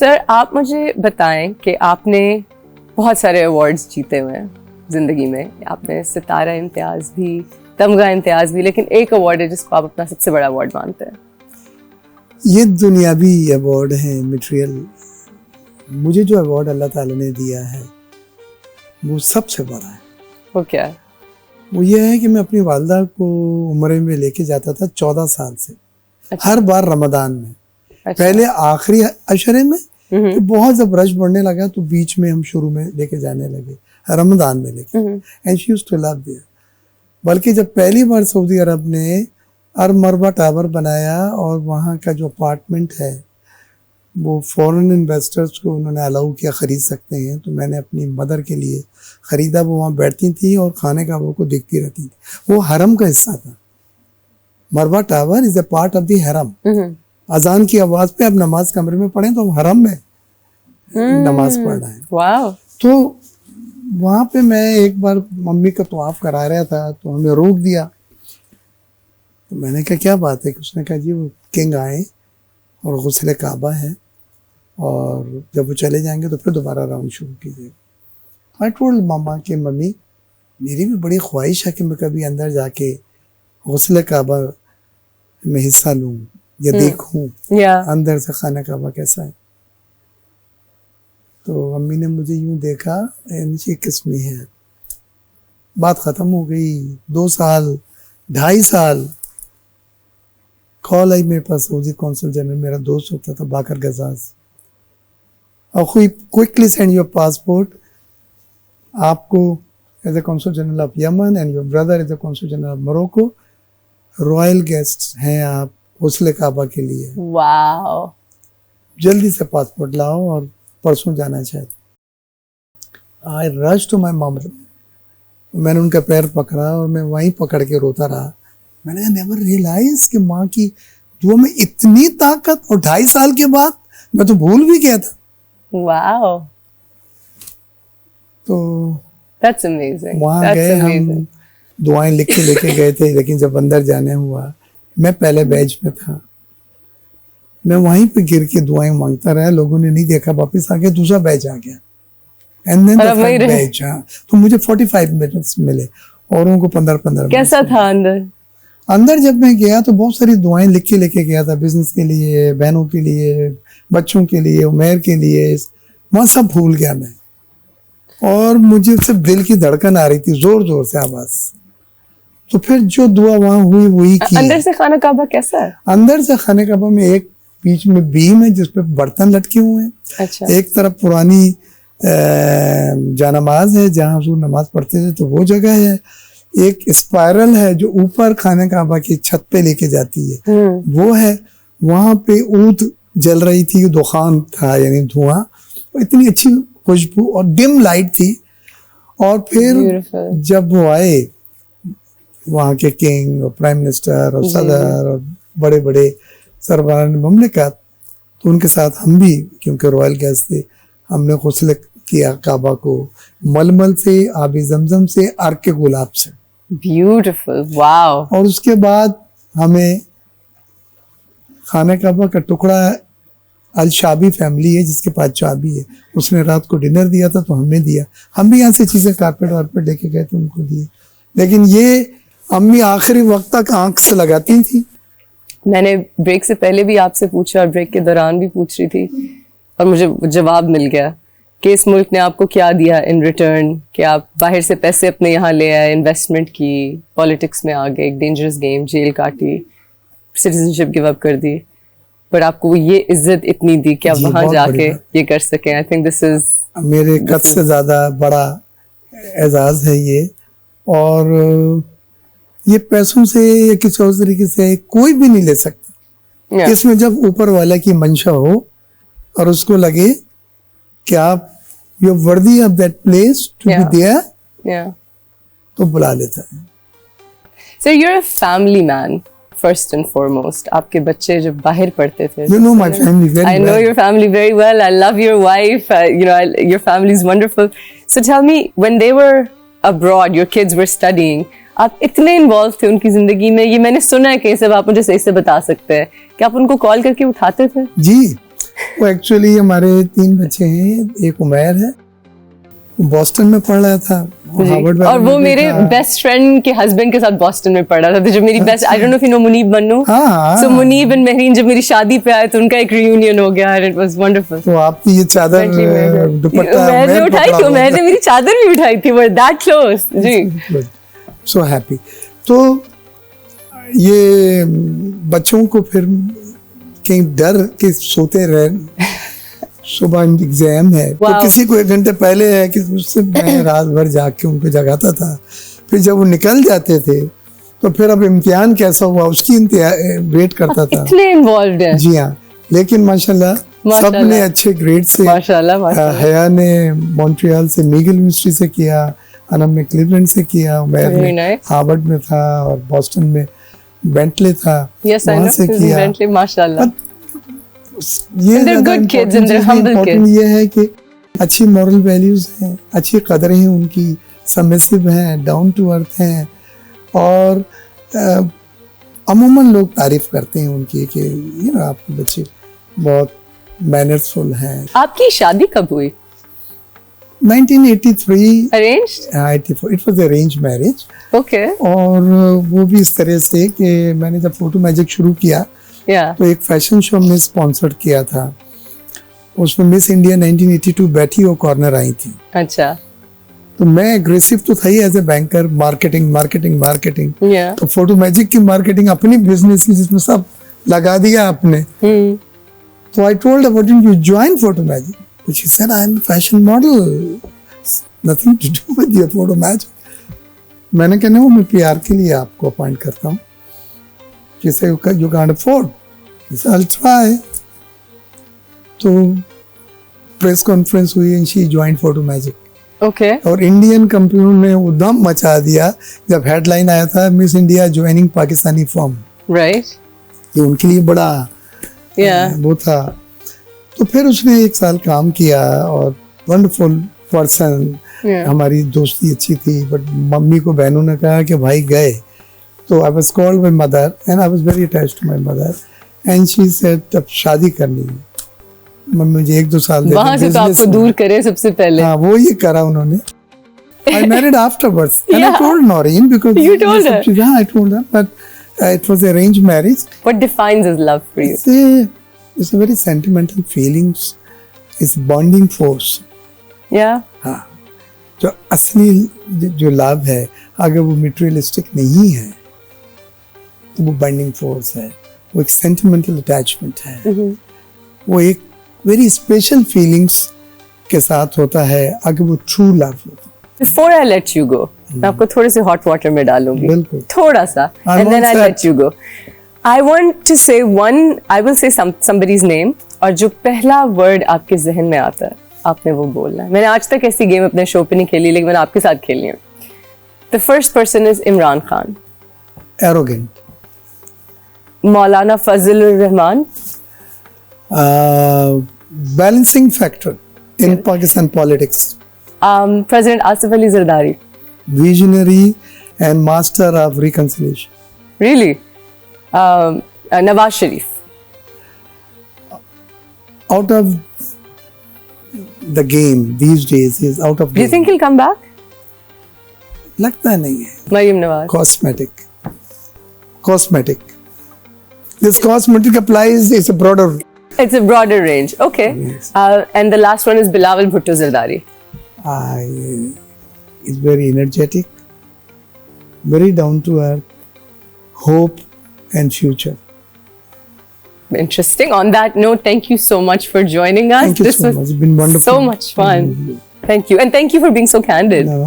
Sir आप मुझे बताएं कि आपने बहुत सारे अवार्ड्स जीते हुए हैं ज़िंदगी में। आपने सितारा इम्तियाज़ भी, तमगा इम्तियाज़ भी, लेकिन एक अवार्ड है जिसको आप अपना सबसे बड़ा अवार्ड मानते हैं। ये दुनियावी अवार्ड है, मटेरियल। मुझे जो अवार्ड अल्लाह ताला ने दिया है वो सबसे बड़ा है। वो क्या है? वो ये है कि मैं अपनी वालदा को उम्रे में लेके जाता था 14 साल से। अच्छा। हर बार रमदान में। अच्छा। पहले आखिरी अशरे में, फिर बहुत जब रश बढ़ने लगा तो बीच में हम शुरू में लेके जाने लगे, रमदान में लेके। And she used to love there. बल्कि जब पहली बार सऊदी अरब ने अर मरबा टावर बनाया और वहाँ का जो अपार्टमेंट है वो फॉरेन इन्वेस्टर्स को उन्होंने अलाउ किया, ख़रीद सकते हैं, तो मैंने अपनी मदर के लिए ख़रीदा। वो वहाँ बैठती थी और खाने का वो को देखती रहती थी। वो हरम का हिस्सा था। मरबा tower is a part of the हरम। अजान की आवाज़ पे आप नमाज कमरे में पढ़ें तो हम हरम में नमाज पढ़ रहे हैं। वाह। तो वहाँ पे मैं एक बार मम्मी का तवाफ करा रहा था तो हमें रोक दिया। तो मैंने कहा क्या बात है? उसने कहा जी वो किंग आए और गुस्ले काबा है और जब वो चले जाएंगे तो फिर दोबारा राउंड शुरू कीजिएगा। आई टोल्ड मामा कि मम्मी मेरी भी बड़ी ख्वाहिश है कि मैं कभी अंदर जाके गुस्ले काबा में हिस्सा लूँ या देखूँ अंदर से खाना काबा कैसा है। तो अम्मी ने मुझे यूं देखा, ये किस्मी है। बात ख़त्म हो गई। 2 साल 2.5 साल कॉल आई मेरे पास, सऊदी कौंसल जनरल मेरा दोस्त होता था बाकर गजाज, और क्विकली सेंड योर पासपोर्ट, आपको as a consul general of Yemen and your brother as a consul general of Morocco, royal guest हैं आप गुस्ले काबा के लिए। वाओ। जल्दी से पासपोर्ट लाओ और परसों जाना चाहिए। I rush to my mom. मैंने उनका पैर पकड़ा और मैं वहीं पकड़ के रोता रहा। मैंने नेवर रियलाइज कि माँ की दुआ में इतनी ताकत, और 2.5 साल के बाद मैं तो भूल भी गया था। वाओ। तो That's amazing. वहाँ गए, हम दुआएं लिख के लेके गए थे, लेकिन जब अंदर जाने हुआ, मैं पहले बैच में था, मैं वहीं पे गिर के दुआएं मांगता रहा। लोगों ने नहीं देखा, वापस आ गया, दूसरा बैच आ गया, and then the third batch. तो मुझे 45 मिनट्स मिले, औरों को 15-15 मिनट। कैसा था अंदर जब मैं गया तो बहुत सारी दुआएं लिख के लेके गया था, बिजनेस के लिए, बहनों के लिए, बच्चों के लिए, उमेर के लिए। वहाँ सब भूल गया मैं, और मुझे सिर्फ दिल की धड़कन आ रही थी, जोर जोर से आवाज। तो फिर जो दुआ वहाँ हुई वही की। अंदर से खाना काबा कैसा है? अंदर से खाने काबा में एक बीच में बीम है जिसपे बर्तन लटके हुए हैं। अच्छा। एक तरफ पुरानी जानमाज है जहाँ हजूर नमाज पढ़ते थे, तो वो जगह है। एक स्पाइरल है जो ऊपर खाने काबा की छत पे लेके जाती है, वो है। वहां पे ऊद जल रही थी, दुखान था यानी धुआं, इतनी अच्छी खुशबू और डिम लाइट थी। और फिर Beautiful. जब वो आए वहाँ के किंग और प्राइम मिनिस्टर और सदर और बड़े बड़े सरबराह ममलिकत, तो उनके साथ हम भी, क्योंकि रॉयल गेस्ट थे, हमने गुस्ल किया काबा को मलमल से, आबी जमजम से, अर्क के गुलाब से। ब्यूटीफुल। वाओ। और उसके बाद हमें खाना काबा का टुकड़ा, अल शाबी फैमिली है जिसके पास चाबी है, उसने रात को डिनर दिया था तो हमें दिया। हम भी यहाँ से चीज़ें कारपेट वारपेट लेके गए थे, उनको दिए। लेकिन ये अम्मी आखिरी वक्त तक आंख से लगाती थी। मैंने ब्रेक से पहले भी आपसे पूछा और ब्रेक के दौरान भी पूछ रही थी, और मुझे जवाब मिल गया कि इस मुल्क ने आपको क्या दिया इन रिटर्न, कि आप बाहर से पैसे अपने यहाँ ले आए, इन्वेस्टमेंट की, पॉलिटिक्स में आ गए, एक डेंजरस गेम, जेल काटी, सिटीजनशिप गिव अप कर दी, पर आपको ये इज्जत इतनी दी कि आप वहाँ जाके ये कर सकें। आई थिंक दिस इज मेरे कद से ज़्यादा बड़ा एजाज़ है ये। और ये पैसों से या किसी और तरीके से कोई भी नहीं ले सकता। इसमें जब ऊपर वाला की मंशा हो और उसको लगे कि आप you worthy of that place to be there, तो बुला लेता है। Sir you are a family man first and foremost. आपके बच्चे जब बाहर पढ़ते थे, you know my family very well. I know your family very well. I love your wife. Your family is wonderful. So tell me, when they were abroad, your kids were studying, आप इतने involve थे उनकी जिंदगी में, ये मैंने सुना है कहीं से, आप मुझे सही से बता सकते हैं कि आप उनको कॉल करके उठाते थे? जी, वो एक्चुअली हमारे 3 बच्चे हैं, एक उमैर है, वो बॉस्टन में पढ़ रहा था, हार्वर्ड में और वो भी मेरे था। बेस्ट फ्रेंड के हस्बैंड के साथ बॉस्टन में पढ़ा था। तो जो मेरी best, I don't know if you know Munib Mannu, हाँ, सो मुनीब एंड महरीन जब मेरी शादी पे आए तो उनका एक रियूनियन हो गया एंड इट वाज वंडरफुल। तो आपकी ये चादर दुपट्टा मैंने उठाई थी, मैंने मेरी चादर भी उठाई थी, वर दैट क्लोज जी। So happy. तो ये बच्चों को फिर कहीं डर के सोते रहे, सुबह एग्जाम है तो Wow. किसी को 1 घंटे पहले है कि उससे मैं रात भर जाग के उनको जगाता था। फिर जब वो निकल जाते थे तो फिर अब इम्तिहान कैसा हुआ उसकी वेट करता था। इतने इन्वॉल्वड है। जी हाँ, लेकिन माशाल्लाह सबने अच्छे ग्रेड से, माशाल्लाह हया ने मॉन्ट्रियल से मीगल यूनिवर्सिटी से किया, अनम ने क्लीवलैंड से किया, उमैर Very ने nice. हार्वर्ड में था और बॉस्टन में बेंटले था, Yes, I वहाँ know. से किया। Bentley, माशाल्लाह। ये And they're ज़्यादा good kids and important they're चीज़ है, humble important kids. ये है कि अच्छी मॉरल वैल्यूज हैं, अच्छी कदरें हैं उनकी, सबमिसिव हैं, डाउन टू अर्थ हैं, और अमूमन लोग तारीफ करते हैं उनकी कि यू नो आपके बच्चे बहुत मैनर्सफुल हैं। आपकी शादी कब हुई? 1983 arranged? 84 it was arrange marriage, okay, और वो भी इस तरह से कि मैंने जब फोटो मैजिक शुरू किया या तो एक फैशन शो में स्पॉन्सर्ड किया था, उसमें मिस इंडिया 1982 बैठी वो कॉर्नर आई थी। अच्छा, तो मैं एग्रेसिव तो था ही एज ए बैंकर, मार्केटिंग, या तो फोटो मैजिक की मार्केटिंग अपनी बिजनेस की जिसमें सब लगा दिया आपने। तो I told what do you join photo magic, तो she said I am fashion model, nothing to do with your photo magic. मैंने कहना वो मैं पीआर के लिए आपको अपॉइंट करता हूँ, जिसे you can't afford, I'll try. तो प्रेस कॉन्फ्रेंस हुई and she joined photo magic, okay, और इंडियन कंपनियों ने उद्यम मचा दिया जब हेडलाइन आया था miss India joining Pakistani firm. Right, ये उनके लिए बड़ा या वो था। तो फिर उसने 1 साल काम किया और वंडरफुल पर्सन, हमारी दोस्ती अच्छी थी, बट मम्मी को बहनों ने कहा कि भाई गए, तो I was called by mother and I was very attached to my mother and she said अब शादी करनी है, मम्मी मुझे 1-2 साल दे वहां से तो आपको दूर करे सबसे पहले। हाँ वो ये करा उन्होंने। I married afterwards and Yeah. I told Noreen because You told her. Yeah, I told her, but it was arranged marriage. What defines his love for you? It's a very sentimental feelings. It's bonding force. Yeah, हाँ, जो असली जो love है अगर वो materialistic नहीं है तो वो बॉन्डिंग फोर्स है, वो एक सेंटिमेंटल अटैचमेंट है, वो एक वेरी स्पेशल फीलिंग्स के साथ होता है अगर वो ट्रू लव होता है। before I let you go, मैं आपको थोड़े से hot water में डालूंगी, बिल्कुल। थोड़ा सा, I'm and then all I'll set. let you go. I want to say I will say somebody's name, और जो पहला word आपके जहन में आता है आपने वो बोलना है। मैंने आज तक ऐसी गेम अपने शो पे नहीं खेली, लेकिन मैंने आपके साथ खेली है। The first person is Imran Khan. Arrogant. Maulana Fazlur Rahman. Balancing factor in Pakistan politics. President Asif Ali Zardari. Visionary and master of reconciliation. Really? Nawaz Sharif. Out of the game these days, he is out of Do you game. think he'll come back? लगता नहीं है। Maryam Nawaz. Cosmetic. This cosmetic applies, it's a broader. It's a broader range. Okay. Yes. And the last one is Bilawal Bhutto Zardari. Is very energetic, very down to earth, hope and future. Interesting. On that note, thank you so much for joining us. Thank you This so was much. It's been wonderful. so much fun. Thank you. And thank you for being so candid. No.